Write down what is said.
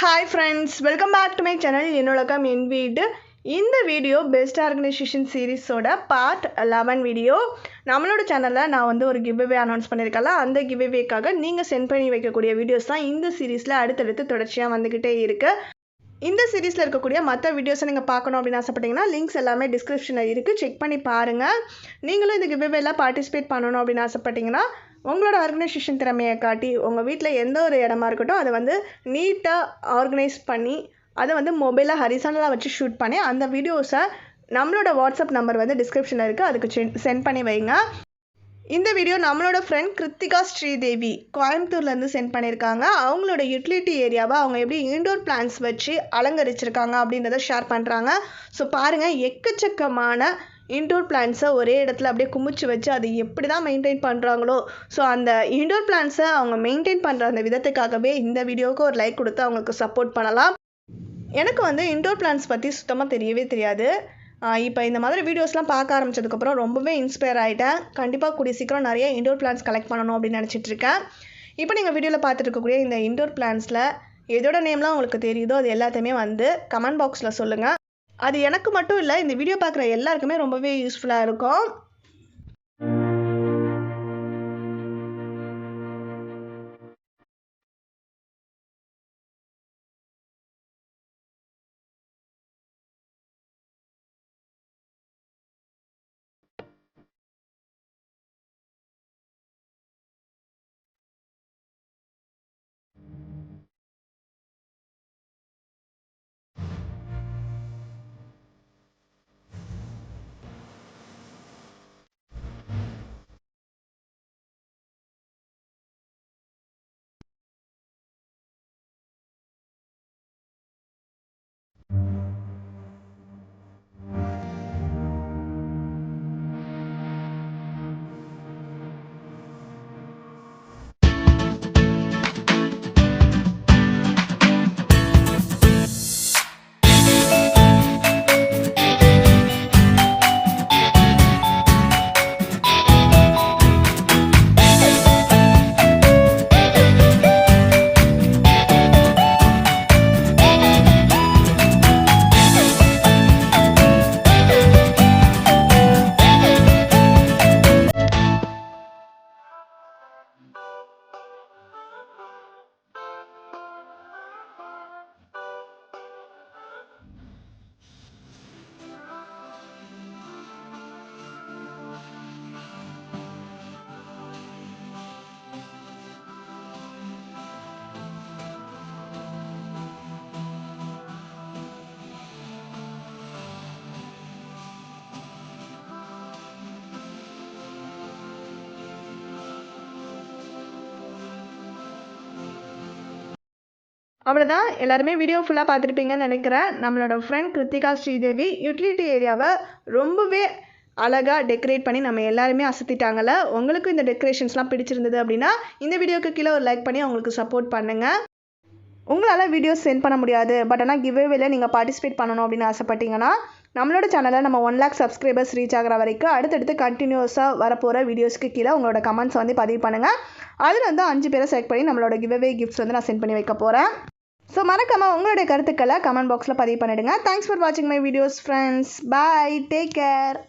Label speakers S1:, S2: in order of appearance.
S1: Hi friends, welcome back to my channel. என்னோடக்கம் என் வீடு. இந்த வீடியோ பெஸ்ட் ஆர்கனைசேஷன் சீரிஸோட பார்ட் 11 வீடியோ. நம்மளோட சேனலில் நான் வந்து ஒரு கிவ்அவே அனௌன்ஸ் பண்ணியிருக்கல. அந்த கிவ்அவேக்காக நீங்கள் சென்ட் பண்ணி வைக்கக்கூடிய வீடியோஸ் தான் இந்த சீரீஸில் அடுத்தடுத்து தொடர்ச்சியாக வந்துக்கிட்டே இருக்குது. இந்த சீரீஸில் இருக்கக்கூடிய மற்ற வீடியோஸை நீங்கள் பார்க்கணும் அப்படின்னு ஆசைப்பட்டீங்கன்னா லிங்க்ஸ் எல்லாமே டிஸ்கிரிப்ஷனில் இருக்குது, செக் பண்ணி பாருங்கள். நீங்களும் இந்த கிவ்அவேல பார்ட்டிசிபேட் பண்ணணும் அப்படின்னு ஆசைப்பட்டீங்கன்னா உங்களோட ஆர்கனைசேஷன் திறமையை காட்டி உங்கள் வீட்டில் எந்த ஒரு இடமா இருக்கட்டும் அதை வந்து நீட்டாக ஆர்கனைஸ் பண்ணி அதை வந்து மொபைலில் ஹரிசானலாக வச்சு ஷூட் பண்ணி அந்த வீடியோஸை நம்மளோட வாட்ஸ்அப் நம்பர் வந்து டிஸ்கிரிப்ஷனில் இருக்குது, அதுக்கு சென்ட் பண்ணி வைங்க. இந்த வீடியோ நம்மளோட ஃப்ரெண்ட் கிருத்திகா ஸ்ரீதேவி கோயம்புத்தூர்லேருந்து சென்ட் பண்ணியிருக்காங்க. அவங்களோட யூட்டிலிட்டி ஏரியாவை அவங்க எப்படி இன்டோர் பிளான்ஸ் வச்சு அலங்கரிச்சிருக்காங்க அப்படின்றத ஷேர் பண்ணுறாங்க. ஸோ பாருங்கள், எக்கச்சக்கமான இன்டோர் பிளான்ஸை ஒரே இடத்துல அப்படியே குமிச்சு வச்சு அது எப்படி தான் மெயின்டைன் பண்ணுறாங்களோ, ஸோ அந்த இன்டோர் பிளான்ஸை அவங்க மெயின்டைன் பண்ணுற அந்த விதத்துக்காகவே இந்த வீடியோவுக்கு ஒரு லைக் கொடுத்து அவங்களுக்கு சப்போர்ட் பண்ணலாம். எனக்கு வந்து இன்டோர் பிளான்ஸ் பற்றி சுத்தமாக தெரியவே தெரியாது. இப்போ இந்த மாதிரி வீடியோஸ்லாம் பார்க்க ஆரம்பித்ததுக்கப்புறம் ரொம்பவே இன்ஸ்பயர் ஆகிட்டேன். கண்டிப்பாக கூடிய சீக்கிரம் நிறைய இன்டோர் பிளான்ஸ் கலெக்ட் பண்ணணும் அப்படின்னு நினச்சிட்ருக்கேன். இப்போ நீங்கள் வீடியோவில் பார்த்துட்டு இருக்கக்கூடிய இந்த இன்டோர் பிளான்ஸில் எதோட நேம்லாம் உங்களுக்கு தெரியுதோ அது எல்லாத்தையுமே வந்து கமெண்ட் பாக்ஸில் சொல்லுங்கள். அது எனக்கு மட்டும் இல்லை, இந்த வீடியோ பார்க்குற எல்லாருக்குமே ரொம்பவே யூஸ்ஃபுல்லாக இருக்கும். அவ்வளோதான், எல்லாருமே வீடியோ ஃபுல்லாக பார்த்துருப்பீங்கன்னு நினைக்கிறேன். நம்மளோட ஃப்ரெண்ட் கிருத்திகா ஸ்ரீதேவி யூட்டிலிட்டி ஏரியாவை ரொம்பவே அழகாக டெக்கரேட் பண்ணி நம்ம எல்லாருமே அசத்திட்டாங்கல்ல. உங்களுக்கு இந்த டெக்கரேஷன்ஸ்லாம் பிடிச்சிருந்தது அப்படின்னா இந்த வீடியோக்கு கீழே ஒரு லைக் பண்ணி அவங்களுக்கு சப்போர்ட் பண்ணுங்கள். உங்களால் வீடியோஸ் சென்ட் பண்ண முடியாது, பட் ஆனால் கிவ்அவேல நீங்கள் பார்ட்டிசிபேட் பண்ணணும் அப்படின்னு ஆசைப்பட்டீங்கன்னா நம்மளோட சேனலில் நம்ம 1 lakh சப்ஸ்கிரைபர்ஸ் ரீச் ஆகிற வரைக்கும் அடுத்தடுத்து கண்டினியூஸாக வரப்போகிற வீடியோஸ்க்கு கீழே உங்களோட கமெண்ட்ஸ் வந்து பதிவு பண்ணுங்கள். அதில் வந்து 5 பேரை செலக்ட் பண்ணி நம்மளோட கிவ்அவே கிஃப்ட்ஸ் வந்து நான் சென்ட் பண்ணி வைக்க போகிறேன். ஸோ மறக்காமல் உங்களுடைய கருத்துக்களை கமெண்ட் பாக்ஸில் பதிவு பண்ணிவிடுங்க. தேங்க்ஸ் ஃபார் வாட்சிங் my videos friends. Bye, take care.